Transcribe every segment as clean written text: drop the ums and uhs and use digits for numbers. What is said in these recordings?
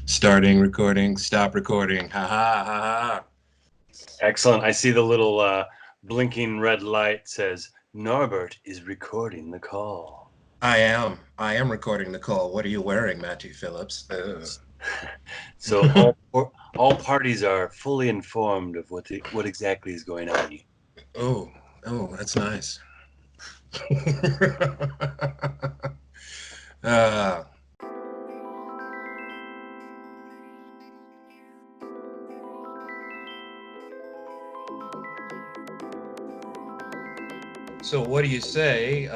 Starting recording, stop recording. Ha ha ha ha. Excellent. I see the little blinking red light says Norbert is recording the call. I am recording the call. What are you wearing, Matthew Phillips? So all parties are fully informed of what exactly is going on. Oh, oh, that's nice. uh, so what do you say?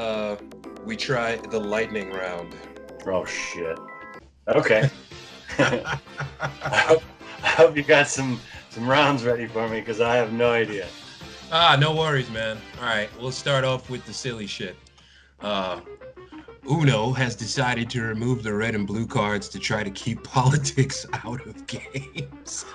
We try the lightning round. Oh shit. Okay. I hope you got some rounds ready for me because I have no idea. No worries, man. All right, we'll start off with the silly shit. Uh, Uno has decided to remove the red and blue cards to try to keep politics out of games.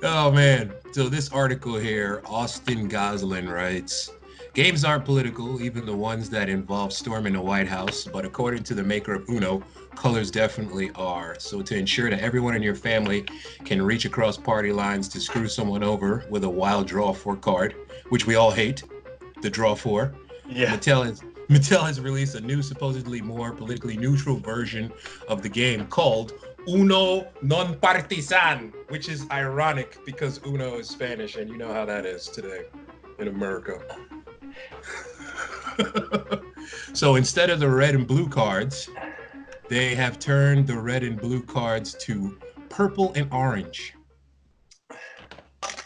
Oh man. So this article here, Austin Goslin writes, games aren't political, even the ones that involve storming the White House, but according to the maker of Uno, colors definitely are. So to ensure that everyone in your family can reach across party lines to screw someone over with a wild draw four card, which we all hate, the draw four. Yeah. Mattel has released a new, supposedly more politically neutral version of the game called Uno non partisan, which is ironic because Uno is Spanish, and you know how that is today in America. So instead of the red and blue cards, they have turned the red and blue cards to purple and orange.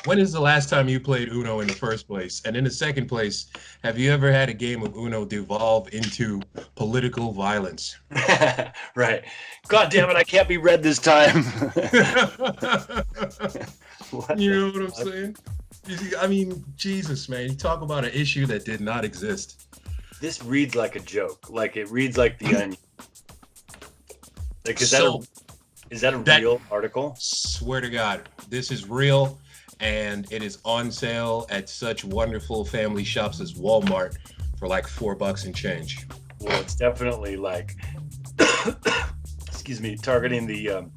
When is the last time you played Uno in the first place? And in the second place, have you ever had a game of Uno devolve into political violence? Right. God damn it, I can't be red this time. You know what I'm saying? I mean, Jesus, man, you talk about an issue that did not exist. This reads like a joke. Like it reads like the Onion. Like is that a real article? Swear to God, this is real, and it is on sale at such wonderful family shops as Walmart for like $4 and change. Well, it's definitely like, excuse me, targeting the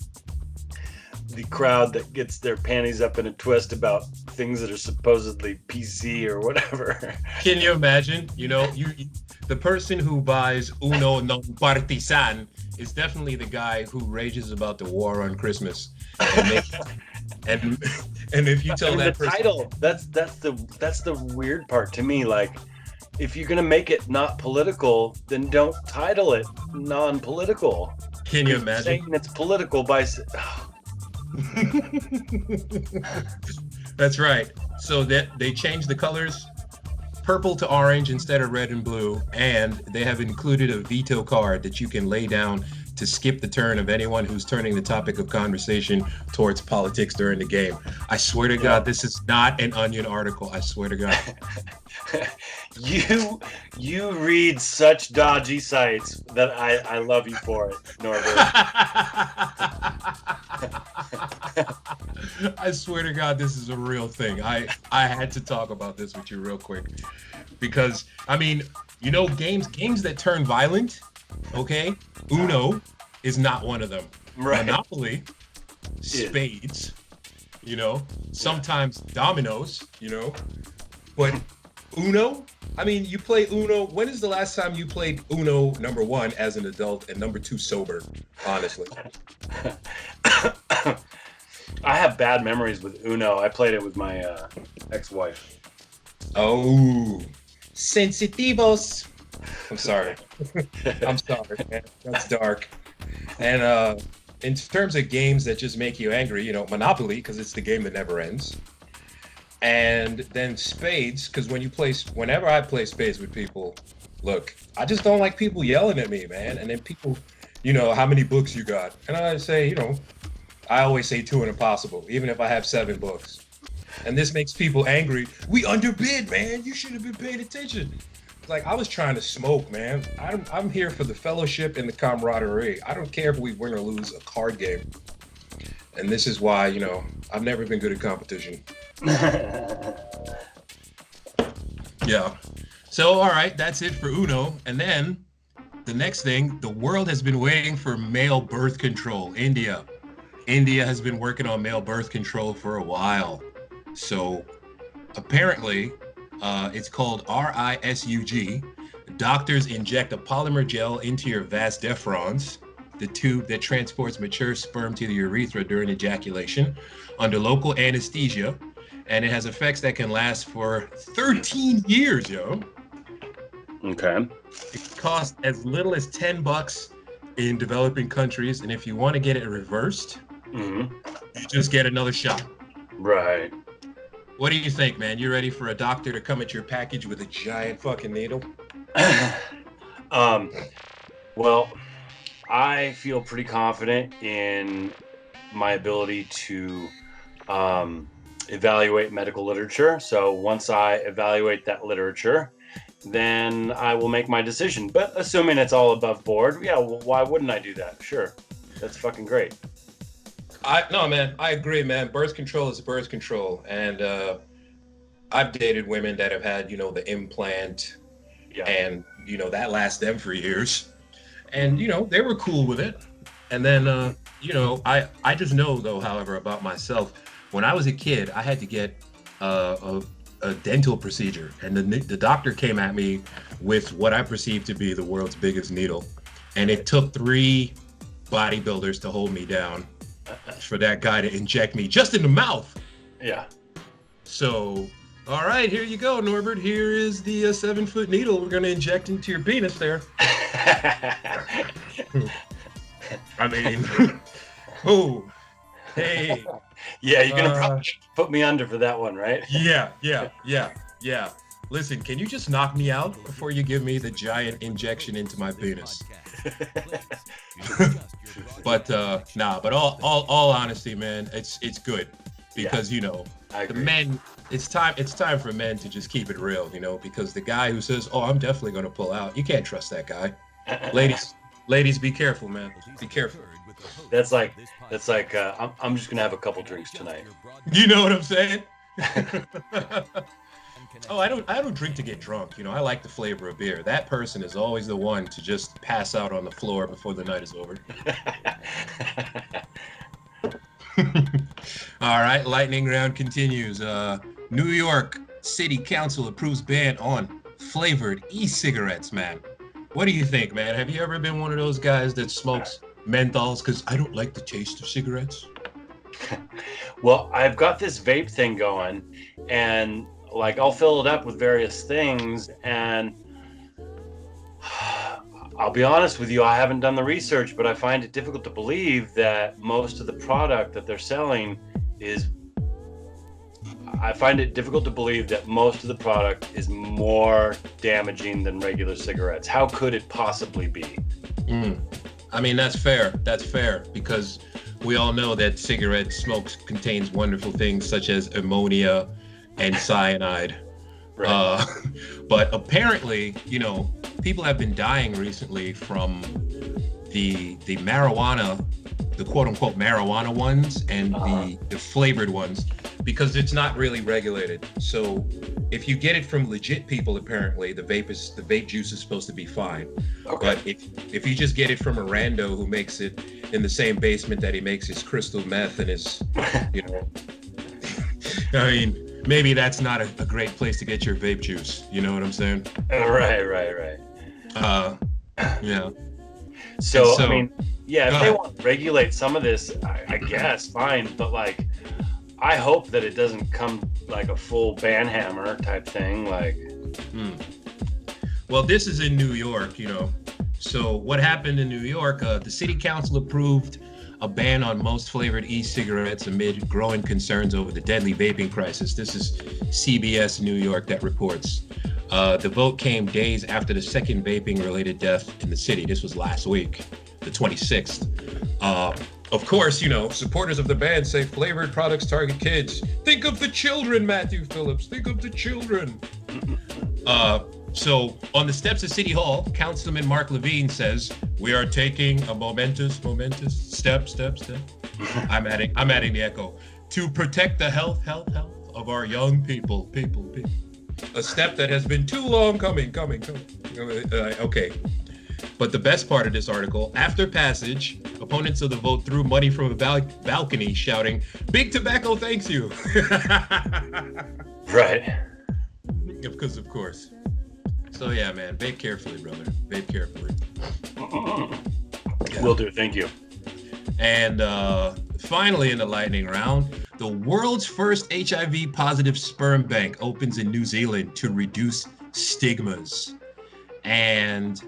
crowd that gets their panties up in a twist about things that are supposedly PC or whatever. Can you imagine? You know, the person who buys Uno non partisan is definitely the guy who rages about the war on Christmas. And if you tell that the person, title, that's the weird part to me. Like, if you're gonna make it not political, then don't title it non-political. Can you imagine? Saying it's political by. That's right. So that they changed the colors purple to orange instead of red and blue, and they have included a veto card that you can lay down to skip the turn of anyone who's turning the topic of conversation towards politics during the game. I swear to God, this is not an Onion article. I swear to God. You read such dodgy sites that I love you for it, Norbert. I swear to God, this is a real thing. I had to talk about this with you real quick because I mean, you know, games that turn violent. Okay, Uno is not one of them. Right. Monopoly, spades, you know, sometimes dominoes, you know, but Uno. I mean, you play Uno. When is the last time you played Uno number one as an adult and number two sober? Honestly. I have bad memories with Uno. I played it with my ex-wife. Oh, sensitivos. I'm sorry. I'm sorry, man. That's dark. And in terms of games that just make you angry, you know, Monopoly, because it's the game that never ends. And then spades, because whenever I play spades with people, look, I just don't like people yelling at me, man. And then people, you know, how many books you got? And I say, you know, I always say 2 and impossible, even if I have 7 books. And this makes people angry. We underbid, man. You should have been paying attention. Like, I was trying to smoke, man. I'm here for the fellowship and the camaraderie. I don't care if we win or lose a card game. And this is why, you know, I've never been good at competition. Yeah. So, all right, that's it for Uno. And then the next thing, the world has been waiting for male birth control. India has been working on male birth control for a while. So apparently, it's called RISUG. Doctors inject a polymer gel into your vas deferens, the tube that transports mature sperm to the urethra during ejaculation, under local anesthesia, and it has effects that can last for 13 years, yo. Okay. It costs as little as $10 in developing countries, and if you want to get it reversed, Mm-hmm. you just get another shot. Right. What do you think, man? You ready for a doctor to come at your package with a giant fucking needle? Well, I feel pretty confident in my ability to evaluate medical literature. So once I evaluate that literature, then I will make my decision. But assuming it's all above board, yeah, well, why wouldn't I do that? Sure. That's fucking great. No, man, I agree, man. Birth control is birth control, and I've dated women that have had, the implant, Yeah. and that lasts them for years, and they were cool with it. And then I just know though, however, about myself, when I was a kid, I had to get a dental procedure, and the doctor came at me with what I perceived to be the world's biggest needle, and it took 3 bodybuilders to hold me down for that guy to inject me just in the mouth. Yeah. So, all right, here you go, Norbert. Here is the 7-foot needle we're going to inject into your penis there. I mean, oh, hey. Yeah, you're gonna probably put me under for that one, right? Yeah. Listen, can you just knock me out before you give me the giant injection into my penis? But all honesty, man, it's good because the men. It's time for men to just keep it real, because the guy who says, "Oh, I'm definitely gonna pull out," you can't trust that guy. Ladies, be careful, man. Be careful. That's like I'm just gonna have a couple drinks tonight. You know what I'm saying? Oh, I don't drink to get drunk. I like the flavor of beer. That person is always the one to just pass out on the floor before the night is over. All right, lightning round continues. New York City Council approves ban on flavored e-cigarettes, man. What do you think, man? Have you ever been one of those guys that smokes menthols? Because I don't like the taste of cigarettes. Well, I've got this vape thing going, and I'll fill it up with various things, and I'll be honest with you, I haven't done the research, but I find it difficult to believe that most of the product that they're selling is more damaging than regular cigarettes. How could it possibly be? I mean, that's fair. That's fair, because we all know that cigarette smoke contains wonderful things such as ammonia and cyanide. Right. But apparently, people have been dying recently from the marijuana, the quote unquote marijuana ones, and the flavored ones, because it's not really regulated. So if you get it from legit people, apparently the vape juice is supposed to be fine. Okay. But if you just get it from a rando who makes it in the same basement that he makes his crystal meth and his, I mean, maybe that's not a great place to get your vape juice. You know what I'm saying? Right. Yeah. So I mean, yeah, if they want to regulate some of this, I guess fine. But I hope that it doesn't come like a full ban hammer type thing. Well, this is in New York, So what happened in New York? The city council approved a ban on most flavored e-cigarettes amid growing concerns over the deadly vaping crisis. This is CBS New York that reports. The vote came days after the second vaping-related death in the city. This was last week, the 26th. Of course, supporters of the ban say flavored products target kids. Think of the children, Matthew Phillips. Think of the children. So on the steps of City Hall, Councilman Mark Levine says, "We are taking a momentous step. I'm adding the echo to protect the health of our young people. A step that has been too long coming. Okay. But the best part of this article, after passage, opponents of the vote threw money from a balcony shouting, "Big Tobacco thanks you." Right. Because of course. So yeah, man, vape carefully, brother. Vape carefully. Will do. Thank you. And finally, in the lightning round, the world's first HIV positive sperm bank opens in New Zealand to reduce stigmas. And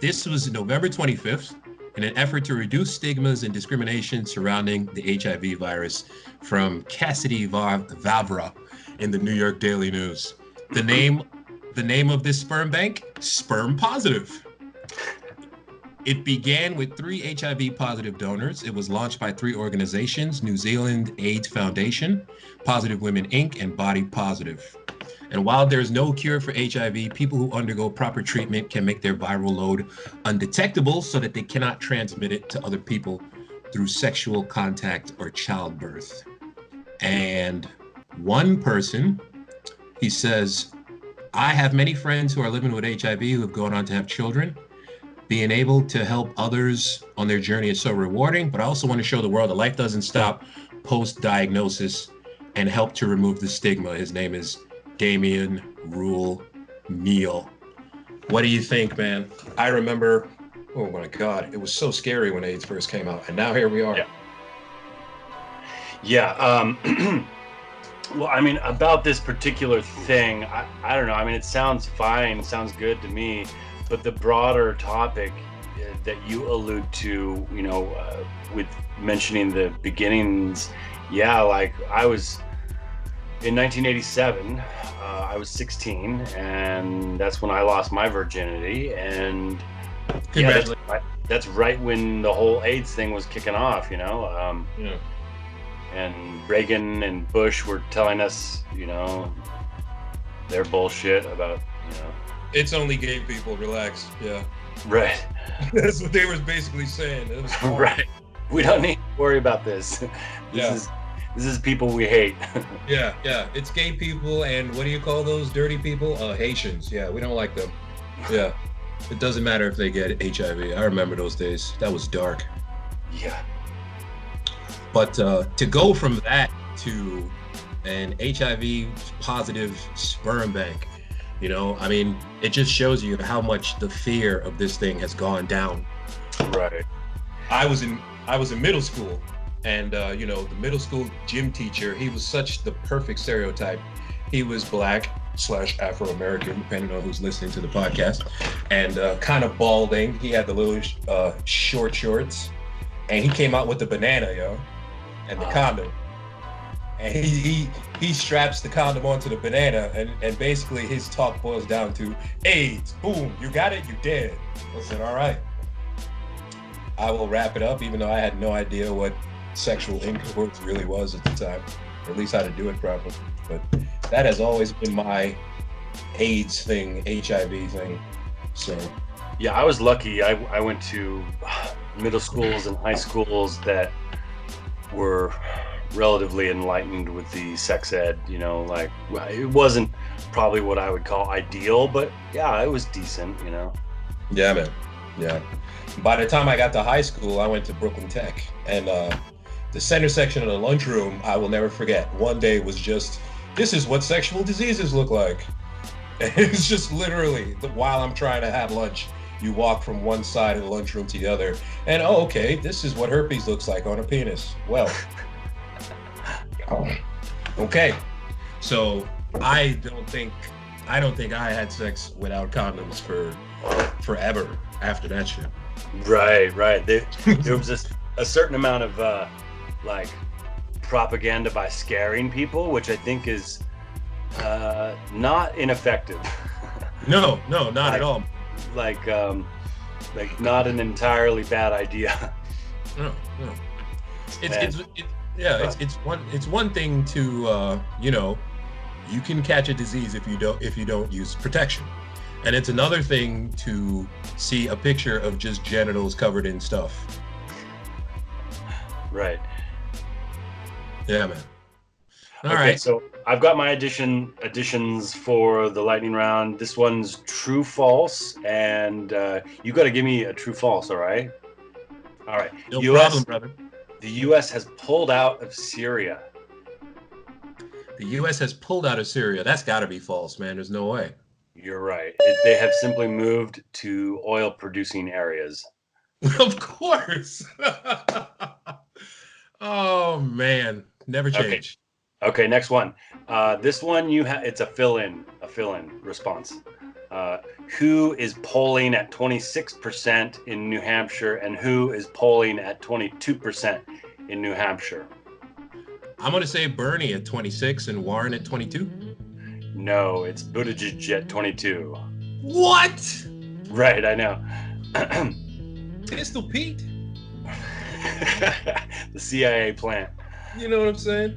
this was November 25th in an effort to reduce stigmas and discrimination surrounding the HIV virus, from Cassidy Vavra in the New York Daily News. The name of this sperm bank, Sperm Positive. It began with 3 HIV positive donors. It was launched by 3 organizations: New Zealand AIDS Foundation, Positive Women Inc., and Body Positive. And while there's no cure for HIV, people who undergo proper treatment can make their viral load undetectable so that they cannot transmit it to other people through sexual contact or childbirth. And one person, he says, "I have many friends who are living with HIV who have gone on to have children. Being able to help others on their journey is so rewarding, but I also want to show the world that life doesn't stop post-diagnosis and help to remove the stigma." His name is Damian Rule Neal. What do you think, man? I remember, oh my God, it was so scary when AIDS first came out, and now here we are. Yeah. Well, I mean, about this particular thing, I don't know. I mean, it sounds fine, sounds good to me. But the broader topic that you allude to, with mentioning the beginnings, yeah, like I was in 1987, I was 16, and that's when I lost my virginity. And yeah, that's right when the whole AIDS thing was kicking off, And Reagan and Bush were telling us, their bullshit about, It's only gay people, relax. Yeah. Right. That's what they were basically saying. It was right. We don't need to worry about this. This is people we hate. Yeah. It's gay people, and what do you call those dirty people? Haitians. Yeah, we don't like them. Yeah. It doesn't matter if they get HIV. I remember those days. That was dark. Yeah. But to go from that to an HIV positive sperm bank, I mean, it just shows you how much the fear of this thing has gone down. Right. I was in middle school, and the middle school gym teacher, he was such the perfect stereotype. He was Black/Afro-American, depending on who's listening to the podcast, and kind of balding. He had the little short shorts, and he came out with the banana, and the condom. And he straps the condom onto the banana, and basically his talk boils down to AIDS. Boom, you got it, you dead. I said, all right. I will wrap it up, even though I had no idea what sexual intercourse really was at the time, or at least how to do it properly. But that has always been my AIDS thing, HIV thing. So yeah, I was lucky. I went to middle schools and high schools that were relatively enlightened with the sex ed, like it wasn't probably what I would call ideal, but yeah, it was decent, Yeah, man. Yeah. By the time I got to high school, I went to Brooklyn Tech, and the center section of the lunchroom, I will never forget. One day was just, this is what sexual diseases look like. And it's just literally, while I'm trying to have lunch, you walk from one side of the lunchroom to the other, and okay, this is what herpes looks like on a penis. Well, okay. So I don't think I had sex without condoms for forever after that shit. Right. There was a certain amount of propaganda by scaring people, which I think is not ineffective. No, not at all. Like not an entirely bad idea. No. It's one thing to you can catch a disease if you don't use protection, and it's another thing to see a picture of just genitals covered in stuff. Right. Yeah, man. All Okay, right. so I've got my additions for the lightning round. This one's true false, and you got to give me a true false. All right. All right. No problem, U.S. brother. The U.S. has pulled out of Syria. The U.S. has pulled out of Syria. That's got to be false, man. There's no way. You're right. They have simply moved to oil-producing areas. Of course. Oh man, never Okay. change. Okay. Next one. This one it's a fill-in response. Who is polling at 26% in New Hampshire, and who is polling at 22% in New Hampshire? I'm gonna say Bernie at 26 and Warren at 22. No, it's Buttigieg at 22. What? Right, I know. Pistol Pete? The CIA plant. You know what I'm saying?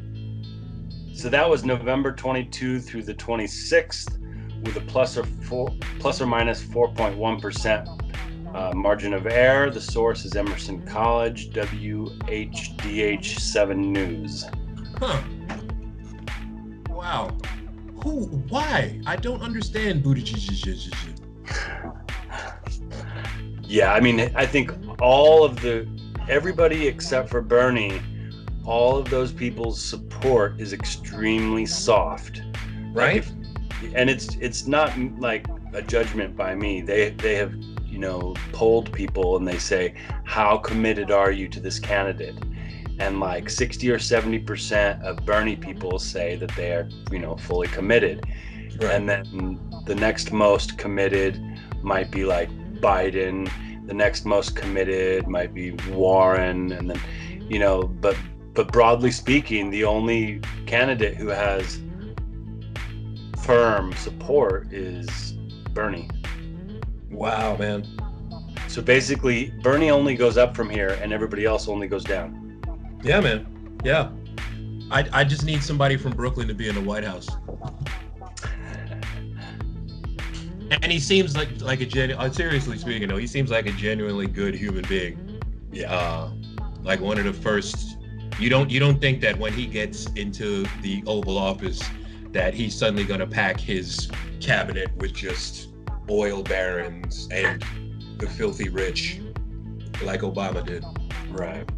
So that was November 22 through the 26th, with a plus or minus 4.1% margin of error. The source is Emerson College, WHDH7 News. Huh. Wow. Who? Why? I don't understand Buttigieg. Yeah, I mean, I think everybody except for Bernie, all of those people's support is extremely soft, Right? And it's not like a judgment by me. They have polled people, and they say, how committed are you to this candidate? And like 60 or 70% of Bernie people say that they are fully committed. Right. And then the next most committed might be like Biden. The next most committed might be Warren, and then but broadly speaking, the only candidate who has firm support is Bernie. Wow, man. So basically, Bernie only goes up from here, and everybody else only goes down. Yeah, man. Yeah. I just need somebody from Brooklyn to be in the White House. And he seems like a seriously speaking though, he seems like a genuinely good human being. Yeah. Like one of the first. You don't think that when he gets into the Oval Office that he's suddenly gonna pack his cabinet with just oil barons and the filthy rich like Obama did. Right.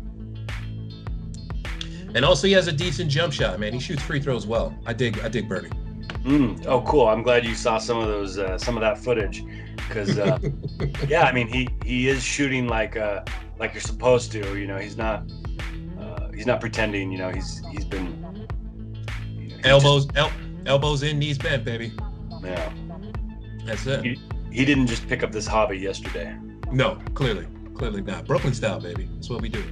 And also he has a decent jump shot, man. He shoots free throws well. I dig Bernie. Oh, cool. I'm glad you saw some of that footage, because yeah, I mean he is shooting like you're supposed to. He's not pretending. He's been elbows in, knees bent, baby. Yeah. That's it. He didn't just pick up this hobby yesterday. No, clearly not. Brooklyn style, baby. That's what we do.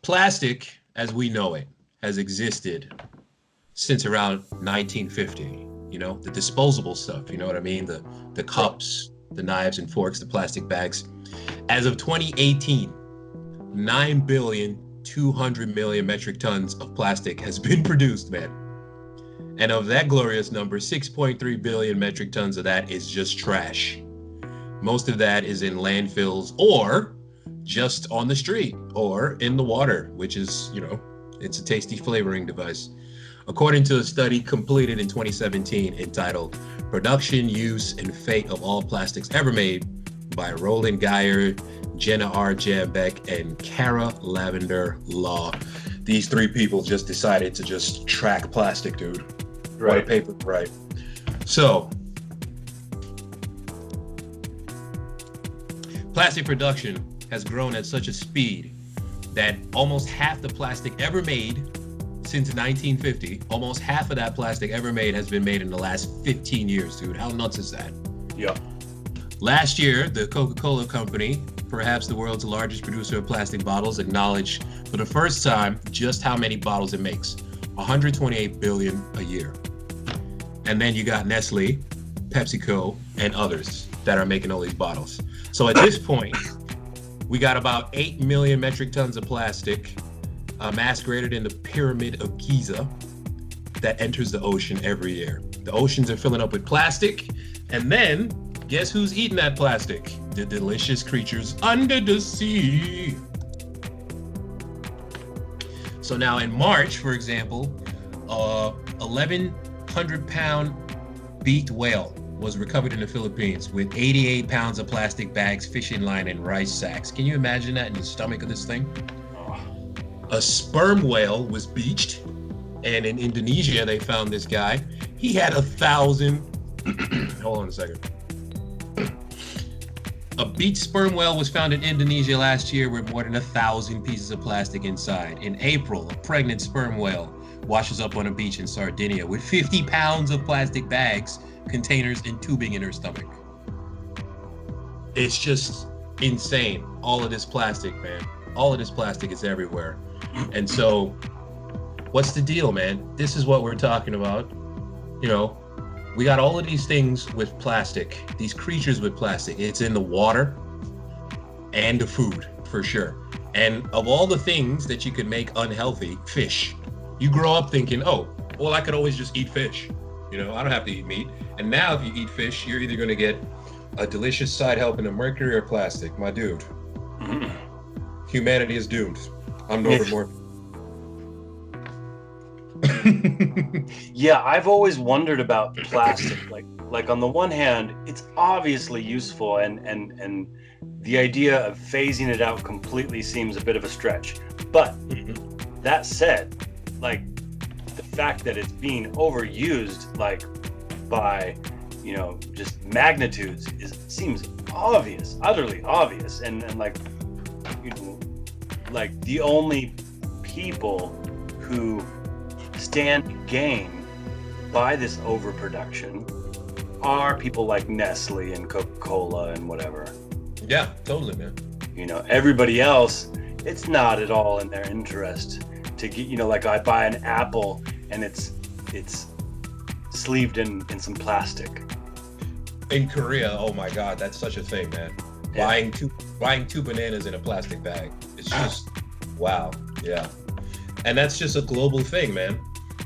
Plastic, as we know it, has existed since around 1950. The disposable stuff. You know what I mean? The cups, the knives and forks, the plastic bags. As of 2018, 9,200,000,000 metric tons of plastic has been produced, man. And of that glorious number, 6.3 billion metric tons of that is just trash. Most of that is in landfills or just on the street or in the water, which is, it's a tasty flavoring device. According to a study completed in 2017 entitled Production, Use, and Fate of All Plastics Ever Made by Roland Geyer, Jenna R. Jambeck, and Cara Lavender Law. These three people just decided to just track plastic, dude. Right. What a paper, right. So, plastic production has grown at such a speed that almost half the plastic ever made since 1950, almost half of that plastic ever made has been made in the last 15 years, dude. How nuts is that? Yeah. Last year, the Coca-Cola Company, perhaps the world's largest producer of plastic bottles, acknowledged for the first time just how many bottles it makes. 128 billion a year. And then you got Nestle, PepsiCo, and others that are making all these bottles. So at this point, we got about 8 million metric tons of plastic masqueraded in the Pyramid of Giza that enters the ocean every year. The oceans are filling up with plastic, and then guess who's eating that plastic? The delicious creatures under the sea. So now in March, for example, 1,100-pound beaked whale was recovered in the Philippines with 88 pounds of plastic bags, fishing line, and rice sacks. Can you imagine that in the stomach of this thing? A sperm whale was beached, and in Indonesia, they found this guy. He had 1,000. Hold on a second. A beached sperm whale was found in Indonesia last year with more than 1,000 pieces of plastic inside. In April, a pregnant sperm whale washes up on a beach in Sardinia with 50 pounds of plastic bags, containers, and tubing in her stomach. It's just insane. All of this plastic, man. All of this plastic is everywhere. And so, what's the deal, man? This is what we're talking about. You know, we got all of these things with plastic, these creatures with plastic. It's in the water and the food, for sure. And of all the things that you could make unhealthy, fish. You grow up thinking, oh, well, I could always just eat fish. You know, I don't have to eat meat. And now if you eat fish, you're either going to get a delicious side helping of mercury or plastic. My dude, humanity is doomed. I'm Norbert Morvan. Yeah, I've always wondered about plastic. Like on the one hand, it's obviously useful, and the idea of phasing it out completely seems a bit of a stretch. But that said, like the fact that it's being overused, like by, you know, just magnitudes, seems obvious, utterly obvious, and like, you know, like the only people who stand to gain by this overproduction are people like Nestle and Coca-Cola and whatever. Yeah, totally, man. You know, everybody else, it's not at all in their interest to get, you know, like I buy an apple and it's sleeved in some plastic. In Korea, oh my God, that's such a thing, man. Yeah. Buying two bananas in a plastic bag. It's just, wow, yeah. And that's just a global thing, man.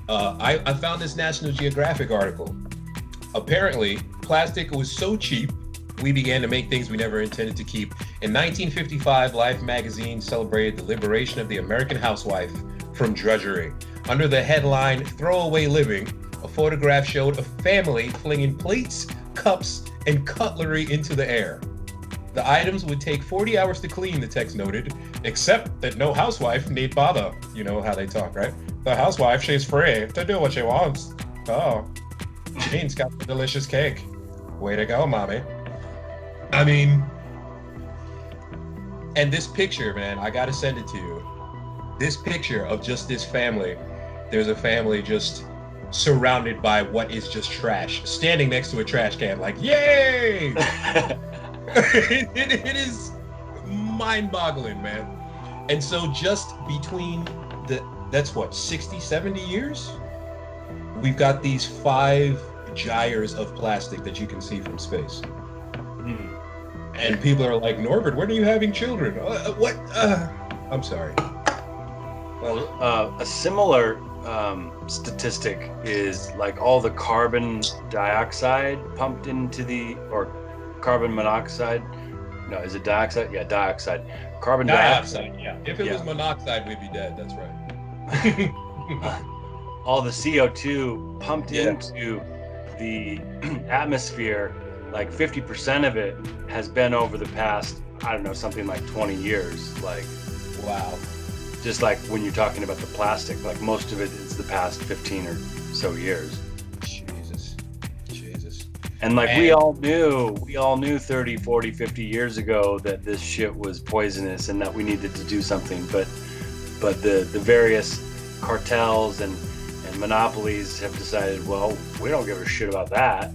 I found this National Geographic article. Apparently, plastic was so cheap, we began to make things we never intended to keep. In 1955, Life magazine celebrated the liberation of the American housewife from drudgery. Under the headline, Throwaway Living, a photograph showed a family flinging plates, cups, and cutlery into the air. The items would take 40 hours to clean, the text noted, except that no housewife need bother. You know how they talk, right? The housewife, she's free to do what she wants. Oh, Jean's got the delicious cake. Way to go, mommy. I mean, and this picture, man, I gotta send it to you. This picture of just this family. There's a family just surrounded by what is just trash, standing next to a trash can, like, yay! It is mind-boggling, man. And so just between that's what, 60, 70 years? We've got these 5 gyres of plastic that you can see from space. And people are like, Norbert, when are you having children? What? I'm sorry. Well, a similar statistic is like all the carbon dioxide pumped into or carbon monoxide. No, is it dioxide? Yeah, dioxide. Carbon dioxide. Yeah. If it was monoxide, we'd be dead. That's right. All the CO2 pumped into the atmosphere, like 50% of it has been over the past, I don't know, something like 20 years. Like, wow. Just like when you're talking about the plastic, like most of it is the past 15 or so years. Jesus. And like we all knew 30, 40, 50 years ago that this shit was poisonous and that we needed to do something. But the various cartels and monopolies have decided, well, we don't give a shit about that.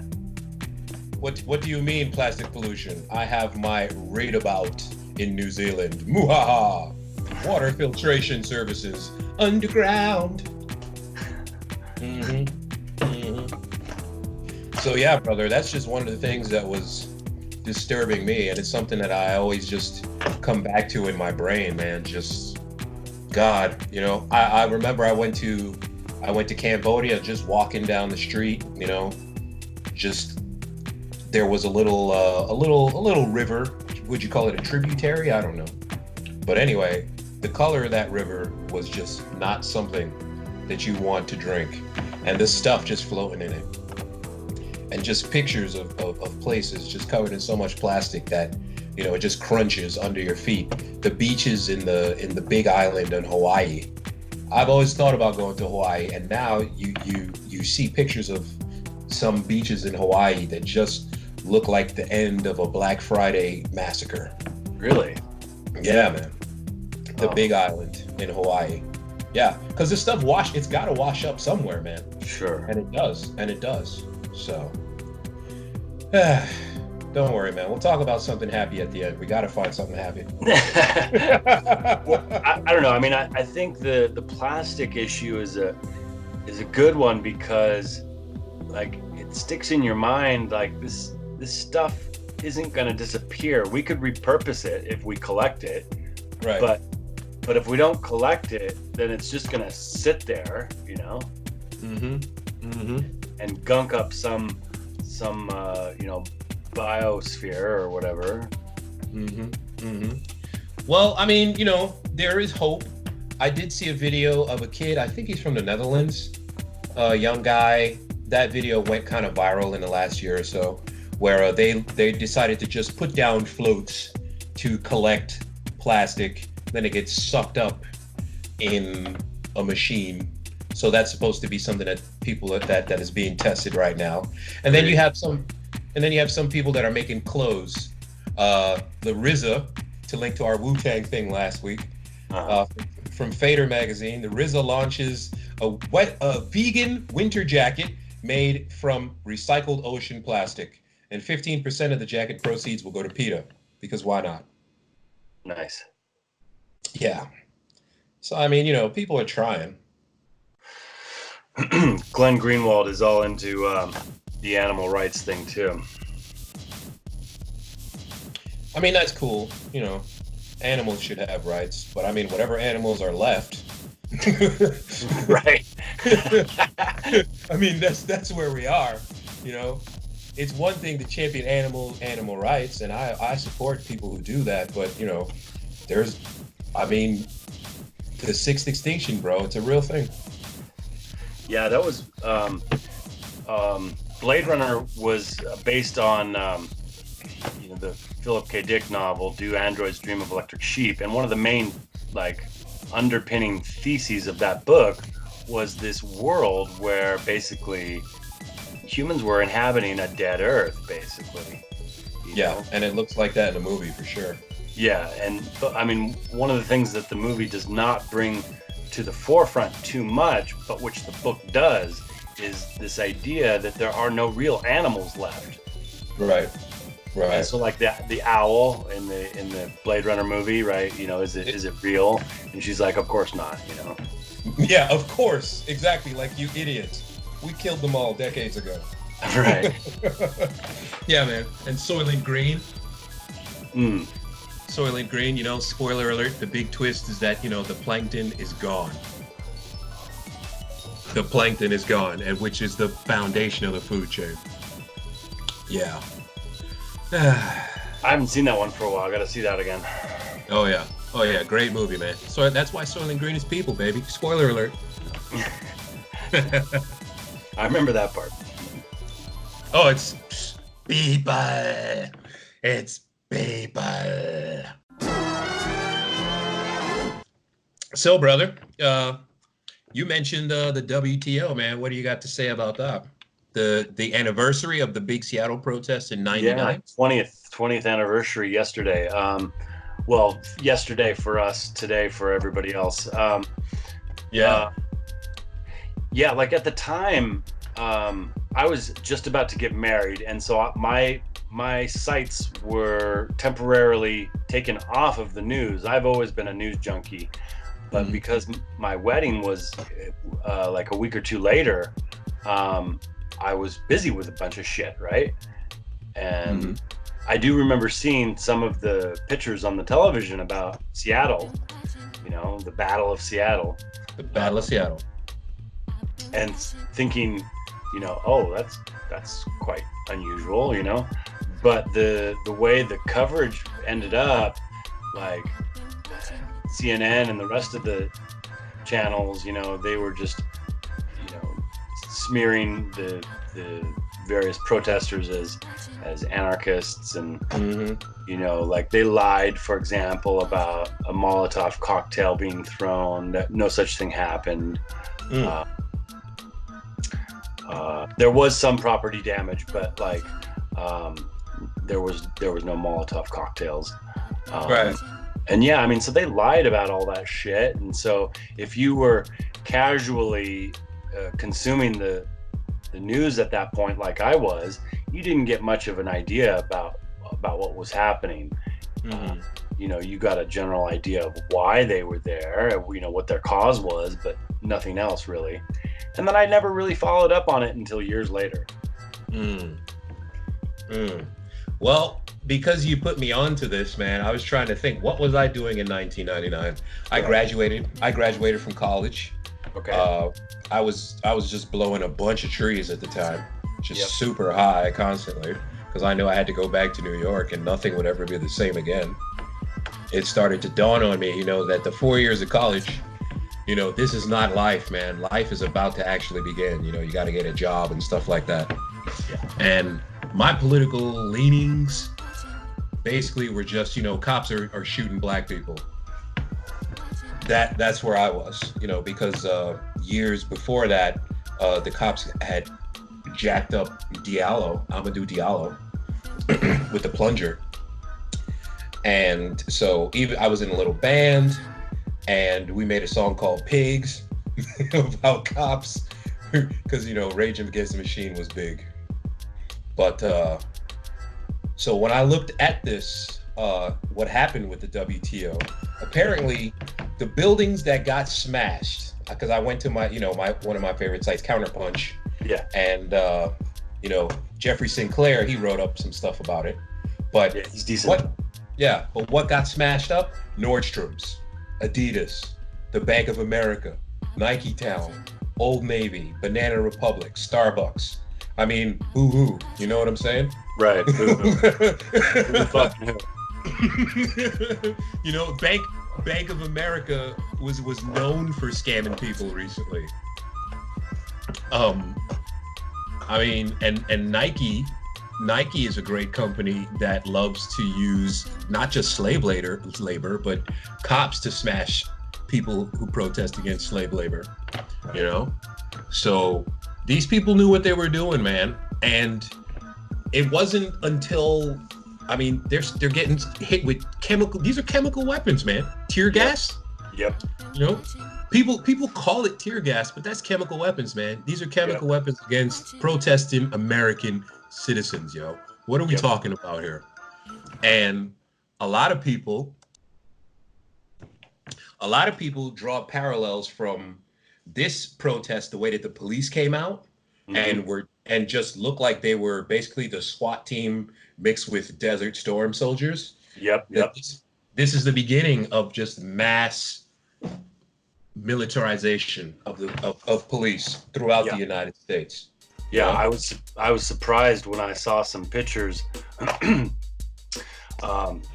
What do you mean plastic pollution? I have my raid-about in New Zealand. Muhaha! Water filtration services underground. So yeah, brother, that's just one of the things that was disturbing me, and it's something that I always just come back to in my brain, man. Just God, you know. I remember I went to Cambodia, just walking down the street, you know, just there was a little river. Would you call it a tributary? I don't know. But anyway, the color of that river was just not something that you want to drink. And this stuff just floating in it. And just pictures of places just covered in so much plastic that, you know, it just crunches under your feet. The beaches in the Big Island in Hawaii. I've always thought about going to Hawaii, and now you see pictures of some beaches in Hawaii that just look like the end of a Black Friday massacre. Really? Yeah, man. The Big Island in Hawaii. Yeah, because this stuff it's got to wash up somewhere, man. Sure. And it does. So, don't worry, man. We'll talk about something happy at the end. We got to find something happy. Well, I don't know. I mean, I think the plastic issue is a good one because, like, it sticks in your mind. Like, this stuff isn't going to disappear. We could repurpose it if we collect it. Right. But if we don't collect it, then it's just going to sit there, you know? And gunk up some biosphere or whatever. Well, I mean, you know, there is hope. I did see a video of a kid, I think he's from the Netherlands, a young guy. That video went kind of viral in the last year or so, where they decided to just put down floats to collect plastic, then it gets sucked up in a machine. So that's supposed to be something that that is being tested right now. And then you have some people that are making clothes. The RZA, to link to our Wu-Tang thing last week, from Fader magazine, the RZA launches a vegan winter jacket made from recycled ocean plastic, and 15% of the jacket proceeds will go to PETA, because why not? Nice. Yeah. So I mean, you know, people are trying. Glenn Greenwald is all into the animal rights thing too. I mean, that's cool. You know, animals should have rights, but I mean, whatever animals are left. Right. I mean, that's where we are. You know, it's one thing to champion animal rights, and I support people who do that. But you know, the sixth extinction, bro. It's a real thing. Yeah, that was Blade Runner was based on the Philip K. Dick novel "Do Androids Dream of Electric Sheep?" And one of the main underpinning theses of that book was this world where basically humans were inhabiting a dead Earth, basically. You know? And it looks like that in the movie for sure. Yeah, but I mean, one of the things that the movie does not bring to the forefront too much, but which the book does, is this idea that there are no real animals left. Right. And so, like the owl in the Blade Runner movie, right? You know, is it real? And she's like, of course not. You know. Yeah, of course, exactly. Like, you idiots, we killed them all decades ago. Right. Yeah, man. And Soylent Green. Soylent Green, you know, spoiler alert, the big twist is that, you know, the plankton is gone. The plankton is gone, and which is the foundation of the food chain. Yeah. I haven't seen that one for a while. I gotta see that again. Oh yeah, great movie, man. So that's why Soylent Green is people, baby. Spoiler alert. I remember that part. Oh, it's people. It's people. So, brother, you mentioned the WTO, man. What do you got to say about that? The anniversary of the big Seattle protests in '99. Yeah, 20th anniversary yesterday. Well, yesterday for us, today for everybody else. Yeah, like at the time, I was just about to get married, and so my sights were temporarily taken off of the news. I've always been a news junkie, but because my wedding was like a week or two later, I was busy with a bunch of shit, right? And I do remember seeing some of the pictures on the television about Seattle, you know, the Battle of Seattle. The Battle of Seattle. And thinking, you know, oh, that's quite unusual, you know? But the way the coverage ended up, like, CNN and the rest of the channels, you know, they were just, you know, smearing the various protesters as anarchists, and you know, like they lied, for example, about a Molotov cocktail being thrown, that no such thing happened. There was some property damage, but like there was no Molotov cocktails. Right. And yeah, I mean, so they lied about all that shit. And so if you were casually consuming the news at that point, like I was, you didn't get much of an idea about what was happening. You know, you got a general idea of why they were there, you know, what their cause was, but nothing else really. And then I never really followed up on it until years later. Well, because you put me onto this, man, I was trying to think, what was I doing in 1999? I graduated from college. Okay. I was just blowing a bunch of trees at the time, just Yep. super high constantly, because I knew I had to go back to New York and nothing would ever be the same again. It started to dawn on me, you know, that the 4 years of college, you know, this is not life, man. Life is about to actually begin. You know, you got to get a job and stuff like that. Yeah. And my political leanings basically were just, you know, cops are shooting black people. That's where I was, you know, because years before that, the cops had jacked up Amadou Diallo with the plunger. And so even I was in a little band and we made a song called Pigs about cops because, you know, Rage Against the Machine was big. But so when I looked at this, what happened with the WTO, apparently the buildings that got smashed, because I went to one of my favorite sites, Counterpunch. Yeah. And, you know, Jeffrey Sinclair, he wrote up some stuff about it. But yeah, he's decent. But what got smashed up? Nordstrom's, Adidas, the Bank of America, Nike Town, Old Navy, Banana Republic, Starbucks. I mean, hoo-hoo, you know what I'm saying? Right. You know, Bank of America was known for scamming people recently. I mean, and Nike is a great company that loves to use not just slave labor, but cops to smash people who protest against slave labor, you know? So these people knew what they were doing, man. And it wasn't until, I mean, they're getting hit with these are chemical weapons, man. Tear gas. Yep. You know, people call it tear gas, but that's chemical weapons, man. These are chemical weapons against protesting American citizens, yo. What are we talking about here? And a lot of people draw parallels from this protest, the way that the police came out and just looked like they were basically the SWAT team mixed with Desert Storm soldiers. Yep. This is the beginning of just mass militarization of police throughout the United States. Yeah, I was surprised when I saw some pictures,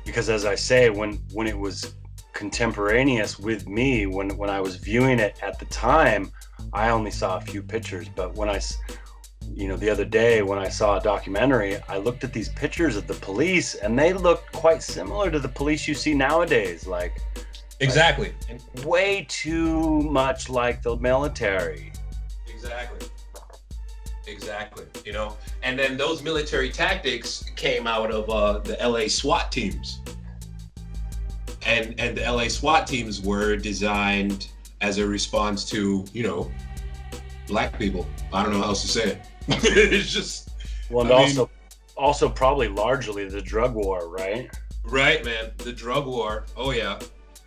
because as I say, when it was contemporaneous with me, when I was viewing it at the time, I only saw a few pictures. But when the other day when I saw a documentary, I looked at these pictures of the police, and they looked quite similar to the police you see nowadays. Exactly. Way too much like the military. Exactly. You know, and then those military tactics came out of the LA SWAT teams. And the LA SWAT teams were designed as a response to, you know, black people. I don't know how else to say it. It's just also probably largely the drug war, right? Right, man. The drug war. Oh yeah.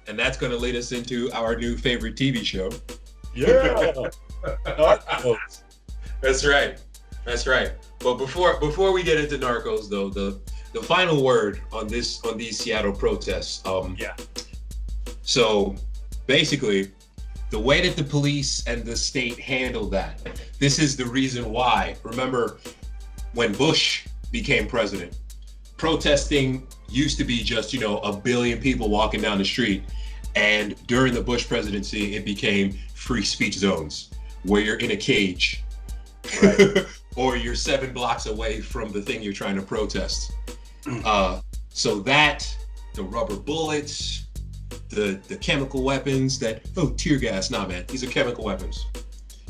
And that's going to lead us into our new favorite TV show. Yeah. Narcos. That's right. But before we get into Narcos, though, the final word on these Seattle protests. So basically, the way that the police and the state handled that. This is the reason why. Remember, when Bush became president, protesting used to be just, you know, a billion people walking down the street, And during the Bush presidency, it became free speech zones where you're in a cage, Right. or you're 7 blocks away from the thing you're trying to protest. So that, the rubber bullets, the chemical weapons tear gas, nah man, these are chemical weapons.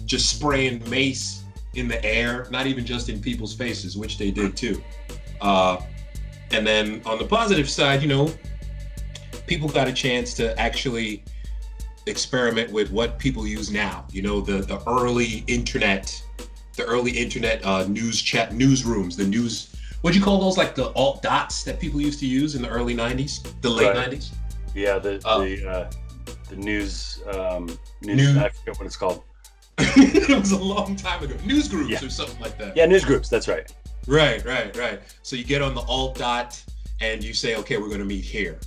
Just spraying mace in the air, not even just in people's faces, which they did too. And then on the positive side, people got a chance to actually experiment with what people use now. The early internet newsrooms, the news, what'd you call those, like the alt dots that people used to use in the early 90s, the late 90s? Yeah, the news, I forget what it's called. It was a long time ago. News groups or something like that. Yeah, news groups, that's right. Right. So you get on the alt dot and you say, okay, we're going to meet here.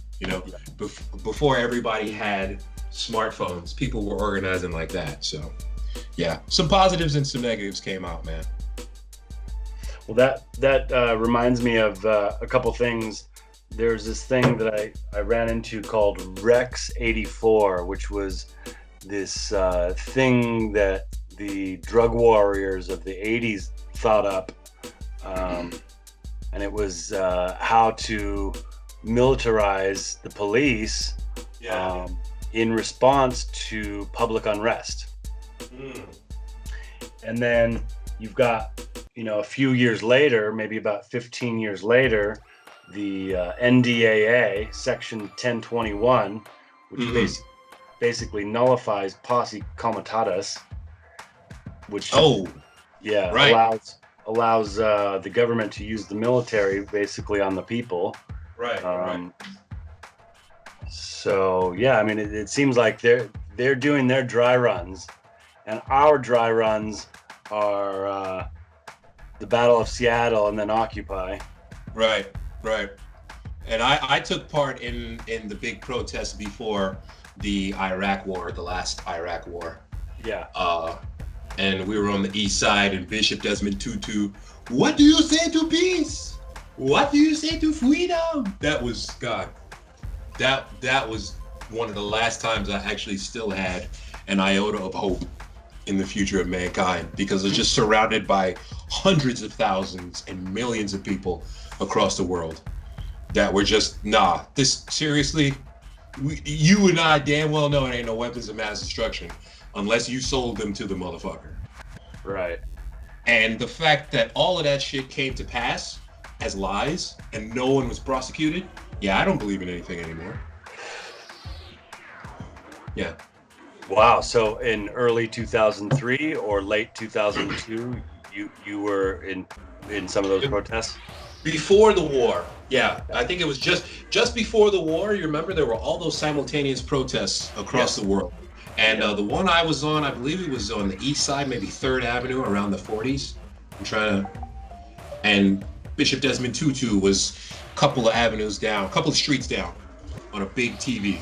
Before everybody had smartphones, people were organizing like that. So yeah, some positives and some negatives came out, man. Well, that reminds me of a couple things. There's this thing that I ran into called Rex 84, which was this thing that the drug warriors of the 80s thought up. And it was how to militarize the police in response to public unrest. And then you've got, a few years later, maybe about 15 years later, the NDAA, Section 1021, which basically nullifies posse comitatus, which allows the government to use the military basically on the people. Right. So yeah, I mean, it seems like they're doing their dry runs, and our dry runs are the Battle of Seattle and then Occupy. Right. And I took part in the big protests before the Iraq War, the last Iraq War. Yeah. And we were on the east side, and Bishop Desmond Tutu, what do you say to peace? What do you say to freedom? That was, God, that was one of the last times I actually still had an iota of hope in the future of mankind, because it's just surrounded by hundreds of thousands and millions of people across the world that were just, this seriously, you and I damn well know it ain't no weapons of mass destruction unless you sold them to the motherfucker. Right. And the fact that all of that shit came to pass as lies and no one was prosecuted, I don't believe in anything anymore. Yeah. Wow. So in early 2003 or late 2002, you were in some of those protests? Before the war, I think it was just before the war. You remember there were all those simultaneous protests across the world, and the one I was on, I believe it was on the east side, maybe 3rd Avenue, around the 40s. And Bishop Desmond Tutu was a couple of streets down, on a big TV.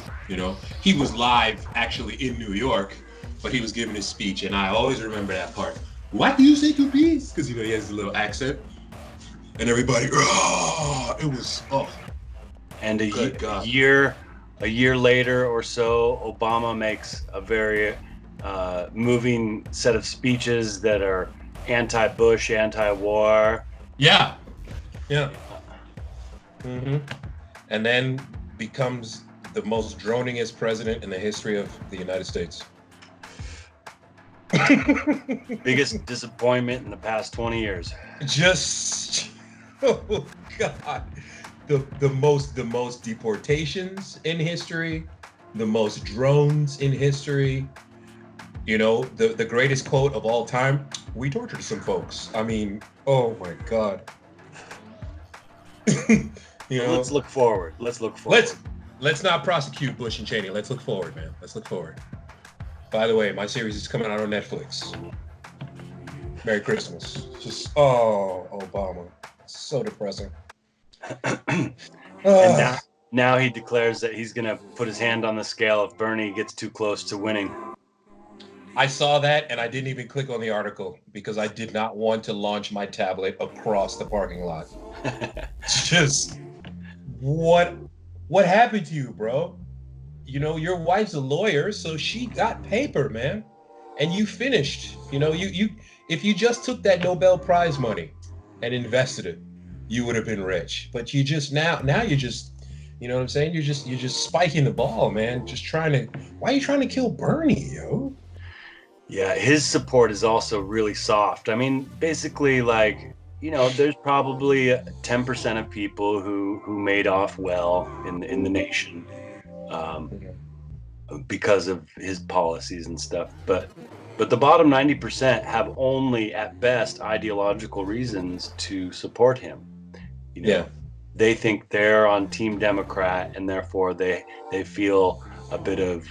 He was live actually in New York, but he was giving his speech, and I always remember that part. What do you say to peace? Because he has a little accent. And everybody, it was, And a year later or so, Obama makes a very moving set of speeches that are anti-Bush, anti-war. Yeah. And then becomes the most droningest president in the history of the United States. Biggest disappointment in the past 20 years. Oh God, the most deportations in history, the most drones in history. The greatest quote of all time: "We tortured some folks." I mean, oh my God. Let's look forward. Let's not prosecute Bush and Cheney. Let's look forward, man. Let's look forward. By the way, my series is coming out on Netflix. Merry Christmas. Just Obama. So depressing. And now he declares that he's gonna put his hand on the scale if Bernie gets too close to winning. I saw that and I didn't even click on the article because I did not want to launch my tablet across the parking lot. Just what happened to you, bro? your wife's a lawyer, so she got paper, man. And you finished. You if you just took that Nobel Prize money and invested it, you would have been rich. But you just now you're just, you know what I'm saying? You're just spiking the ball, man. Why are you trying to kill Bernie, yo? Yeah, his support is also really soft. I mean, basically, like, there's probably 10% of people who made off well in the nation, because of his policies and stuff. But the bottom 90% have only, at best, ideological reasons to support him. Yeah. They think they're on Team Democrat, and therefore they feel a bit of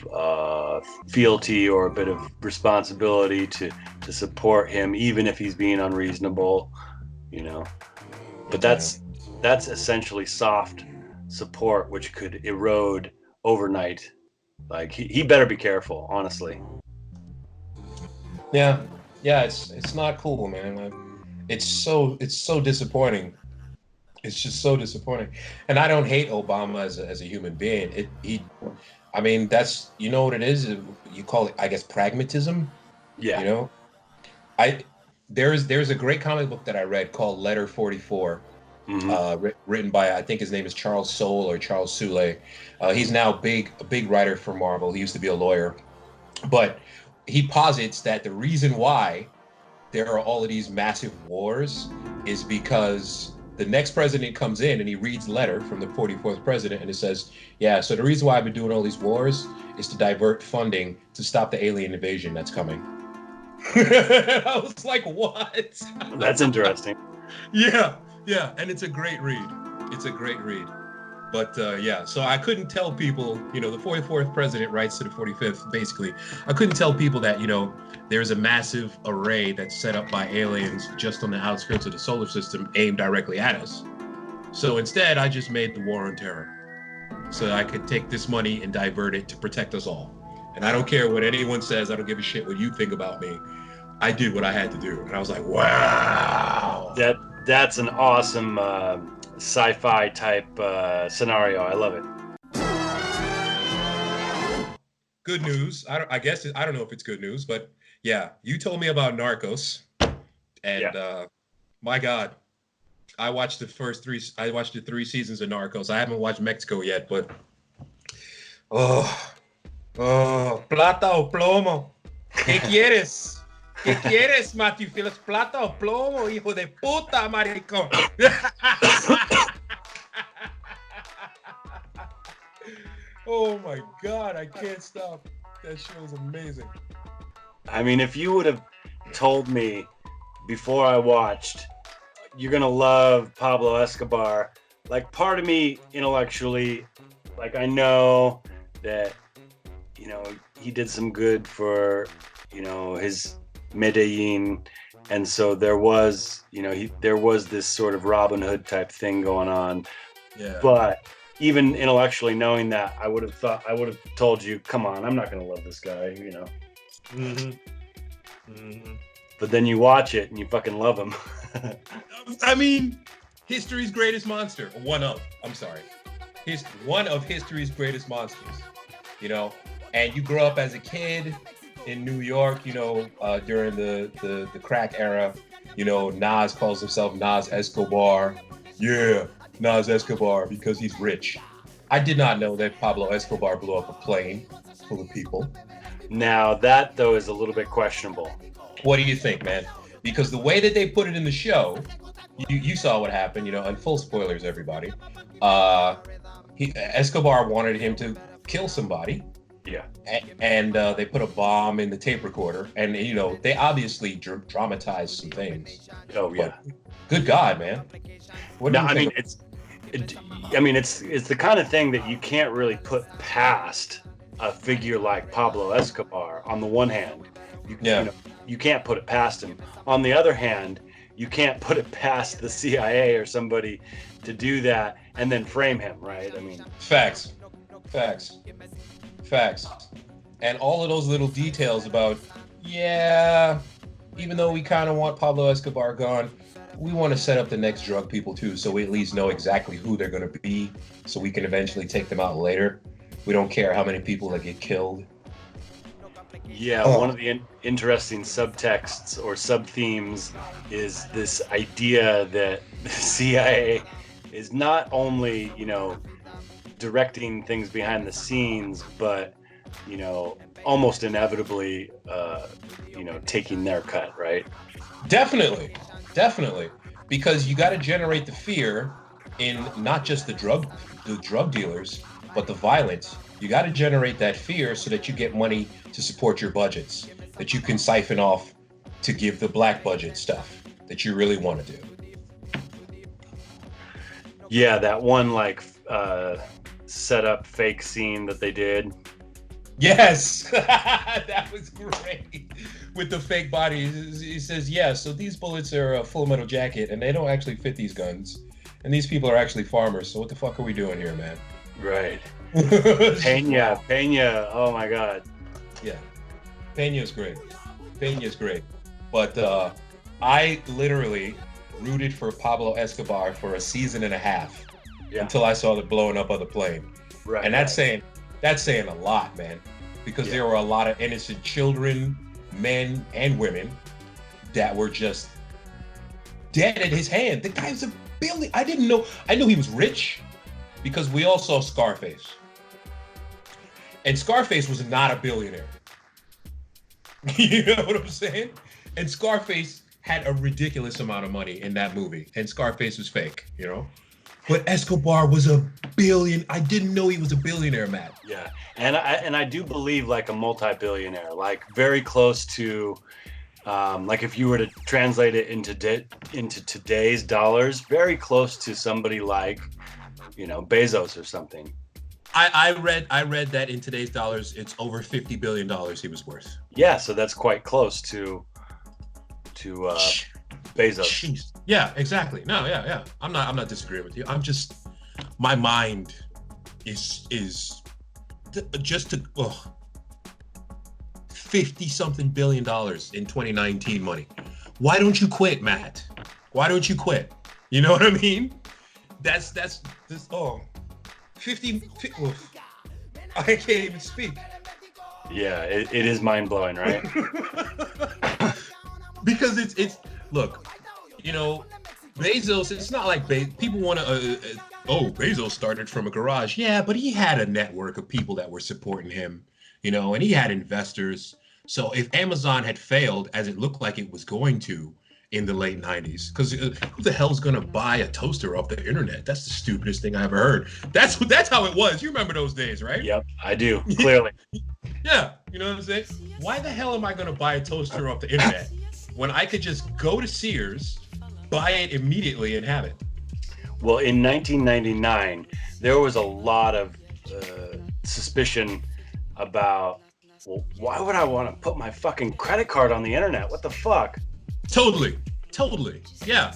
fealty or a bit of responsibility to support him, even if he's being unreasonable. But that's essentially soft support, which could erode overnight. Like, he better be careful, honestly. Yeah, it's not cool, man. It's so disappointing. It's just so disappointing. And I don't hate Obama as a human being. I mean, that's, you know what it is? You call it, I guess, pragmatism. Yeah. There's a great comic book that I read called Letter 44, written by, I think his name is Charles Soule or Charles Soule. He's now a big writer for Marvel. He used to be a lawyer, but he posits that the reason why there are all of these massive wars is because the next president comes in and he reads a letter from the 44th president, and it says, yeah, so the reason why I've been doing all these wars is to divert funding to stop the alien invasion that's coming. I was like, what? That's interesting. Yeah. And it's a great read. But so I couldn't tell people, the 44th president writes to the 45th, basically. I couldn't tell people that, there's a massive array that's set up by aliens just on the outskirts of the solar system aimed directly at us. So instead, I just made the war on terror so that I could take this money and divert it to protect us all. And I don't care what anyone says. I don't give a shit what you think about me. I did what I had to do. And I was like, wow. That's an awesome sci-fi type scenario. I love it. Good news. I don't know if it's good news, but yeah, you told me about Narcos, and my God, I watched the 3 seasons of Narcos. I haven't watched Mexico yet, but plata o plomo. ¿Qué quieres? ¿Qué quieres, Matthew Phillips? Plata o plomo, hijo de puta, maricón. Oh my God, I can't stop. That show is amazing. I mean, if you would have told me before I watched, you're going to love Pablo Escobar, like, part of me intellectually, like, I know that, he did some good for, his Medellin. And so there was, there was this sort of Robin Hood type thing going on. Yeah. But even intellectually knowing that, I would have told you, come on, I'm not going to love this guy, But then you watch it and you fucking love him. I mean, history's greatest monster. One of history's greatest monsters, and you grow up as a kid in New York, during the crack era. Nas calls himself Nas Escobar. Yeah, Nas Escobar, because he's rich. I did not know that Pablo Escobar blew up a plane full of people. Now that, though, is a little bit questionable. What do you think, man? Because the way that they put it in the show, you saw what happened, and full spoilers, everybody. Escobar wanted him to kill somebody. Yeah. And they put a bomb in the tape recorder, and they obviously dramatized some things. Oh yeah. But good God, man. It's the kind of thing that you can't really put past a figure like Pablo Escobar. On the one hand, you can't put it past him. On the other hand, you can't put it past the CIA or somebody to do that and then frame him, right? I mean, facts. And all of those little details about, even though we kind of want Pablo Escobar gone, we want to set up the next drug people too, so we at least know exactly who they're going to be, so we can eventually take them out later. We don't care how many people that get killed. Yeah, one of the interesting subtexts or sub-themes is this idea that the CIA is not only, directing things behind the scenes, but, almost inevitably, taking their cut, right? Definitely. Because you got to generate the fear in not just the drug dealers, but the violence. You got to generate that fear so that you get money to support your budgets, that you can siphon off to give the black budget stuff that you really want to do. Yeah, that one set up fake scene that they did. Yes, that was great. With the fake body, he says, yeah, so these bullets are a Full Metal Jacket, and they don't actually fit these guns. And these people are actually farmers, so what the fuck are we doing here, man? Right. Pena, oh my God. Yeah, Pena's great. But I literally rooted for Pablo Escobar for a season and a half until I saw the blowing up of the plane. Right. And that's saying a lot, man, because there were a lot of innocent children, men and women that were just dead at his hand. The guy's a billion. I knew he was rich because we all saw Scarface. And Scarface was not a billionaire. You know what I'm saying? And Scarface had a ridiculous amount of money in that movie. And Scarface was fake, But Escobar was a billion. I didn't know he was a billionaire, Matt. Yeah. And I do believe like a multi-billionaire, like very close to, like if you were to translate it into today's dollars, very close to somebody like, Bezos or something. I read that in today's dollars, it's over $50 billion he was worth. Yeah, so that's quite close to Bezos. Jeez. Yeah, exactly. No, yeah. I'm not disagreeing with you. I'm just, my mind is just to 50-something billion dollars in 2019 money. Why don't you quit, Matt? Why don't you quit? You know what I mean? That's 50 I can't even speak. Yeah, it is mind-blowing, right? Because it's look, Bezos, it's not like people want to Bezos started from a garage. Yeah, but he had a network of people that were supporting him, and he had investors. So if Amazon had failed, as it looked like it was going to in the late 90s, because who the hell's going to buy a toaster off the internet? That's the stupidest thing I ever heard. That's how it was. You remember those days, right? Yep, I do, clearly. Yeah, you know what I'm saying? Why the hell am I going to buy a toaster off the internet when I could just go to Sears, buy it immediately, and have it? Well, in 1999, there was a lot of suspicion about, well, why would I want to put my fucking credit card on the internet? What the fuck? Totally. Yeah.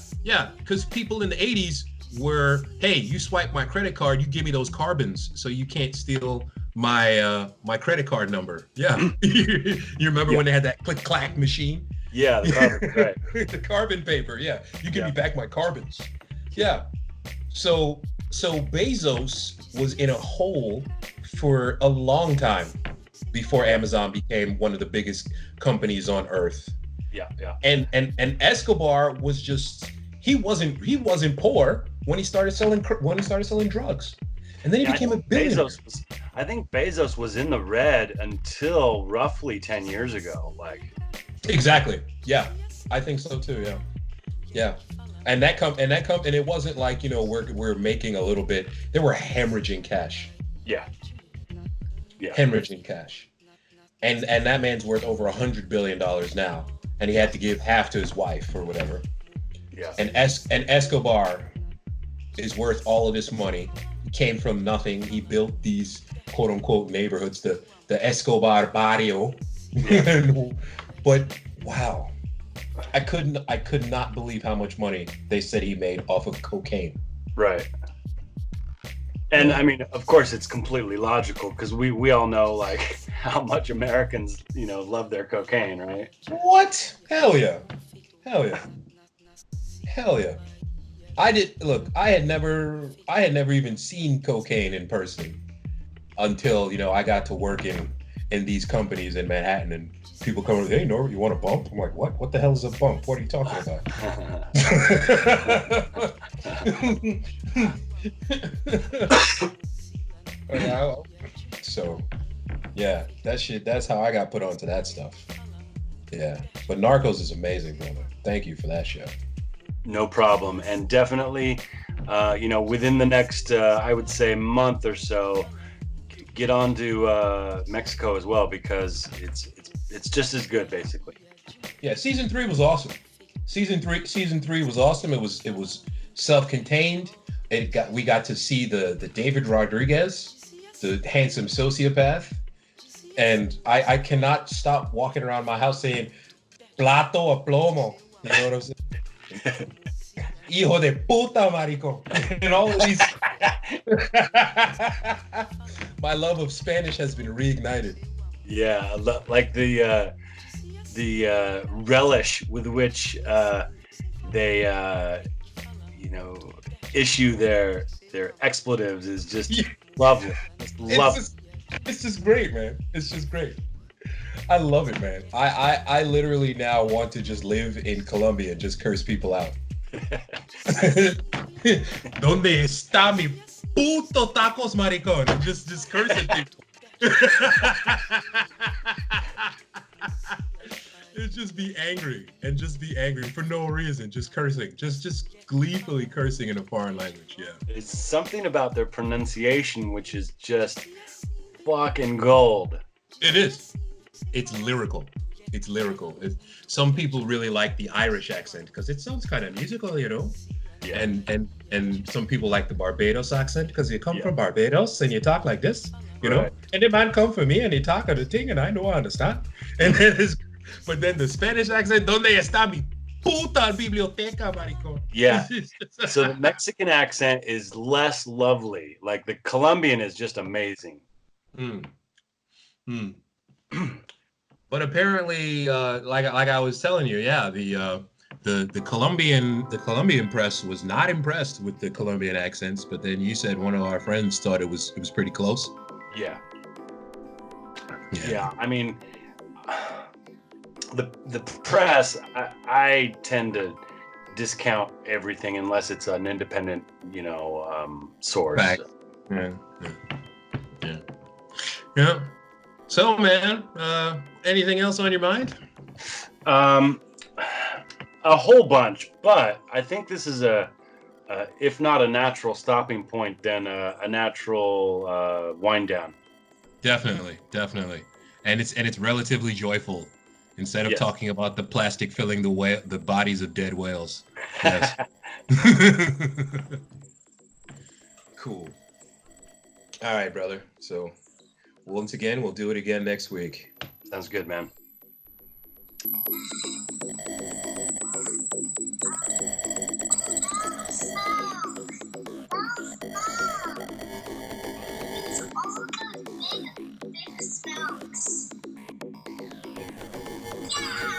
Because people in the 80s were, hey, you swipe my credit card, you give me those carbons, so you can't steal my credit card number. Yeah. You remember when they had that click-clack machine? Yeah, the carbon, right. The carbon paper, yeah. You give me back my carbons. Yeah. So Bezos was in a hole for a long time before Amazon became one of the biggest companies on earth. Yeah. And Escobar was just, he wasn't poor when he started selling drugs. And then he became a billionaire. I think Bezos was in the red until roughly 10 years ago. Exactly. Yeah. I think so too. Yeah. And it wasn't like, we're making a little bit. They were hemorrhaging cash. Yeah. Hemorrhaging cash. And that man's worth over $100 billion now. And he had to give half to his wife or whatever. Yeah. And Escobar is worth all of this money. He came from nothing. He built these quote unquote neighborhoods, the Escobar barrio. Yeah. But wow, I could not believe how much money they said he made off of cocaine. Right. And I mean, of course, it's completely logical because we all know how much Americans, love their cocaine, right? What? Hell yeah. I had never even seen cocaine in person. until I got to work in these companies in Manhattan, and people come over, hey Norbert, you want a bump? I'm like, what the hell is a bump? What are you talking about? So yeah, that's how I got put onto that stuff. Yeah, but Narcos is amazing, brother. Thank you for that show. No problem. And definitely, within the next, I would say, month or so, get on to Mexico as well, because it's just as good, basically. Yeah, season 3 was awesome. Season three was awesome. It was self-contained. We got to see the David Rodriguez, the handsome sociopath, and I cannot stop walking around my house saying plato a plomo. You know what I'm saying? Hijo de puta, marico. And all of these. My love of Spanish has been reignited. Yeah, like the relish with which they issue their expletives is just lovely. It's lovely. It's just great, man. It's just great. I love it, man. I literally now want to just live in Colombia and just curse people out. ¿Dónde está mi puto tacos, maricón? And just cursing people. It's just be angry for no reason, just cursing, just gleefully cursing in a foreign language. Yeah, it's something about their pronunciation which is just fucking gold. It is. It's lyrical. Some people really like the Irish accent because it sounds kind of musical, Yeah. And some people like the Barbados accent because you come from Barbados and you talk like this, know. And the man come for me and he talk of the thing and I know I understand. And but then the Spanish accent, ¿Dónde está mi puta biblioteca, maricón? Yeah. So the Mexican accent is less lovely. Like the Colombian is just amazing. But apparently, like I was telling you, yeah, the Colombian press was not impressed with the Colombian accents. But then you said one of our friends thought it was pretty close. Yeah. I mean, the press, I tend to discount everything unless it's an independent, source. Fact. Yeah. So, man, anything else on your mind? A whole bunch, but I think this is if not a natural stopping point, then a natural wind down. Definitely, and it's relatively joyful instead of talking about the plastic filling the bodies of dead whales. Yes. Cool. All right, brother. So. Once again, we'll do it again next week. Sounds good, man. Yeah.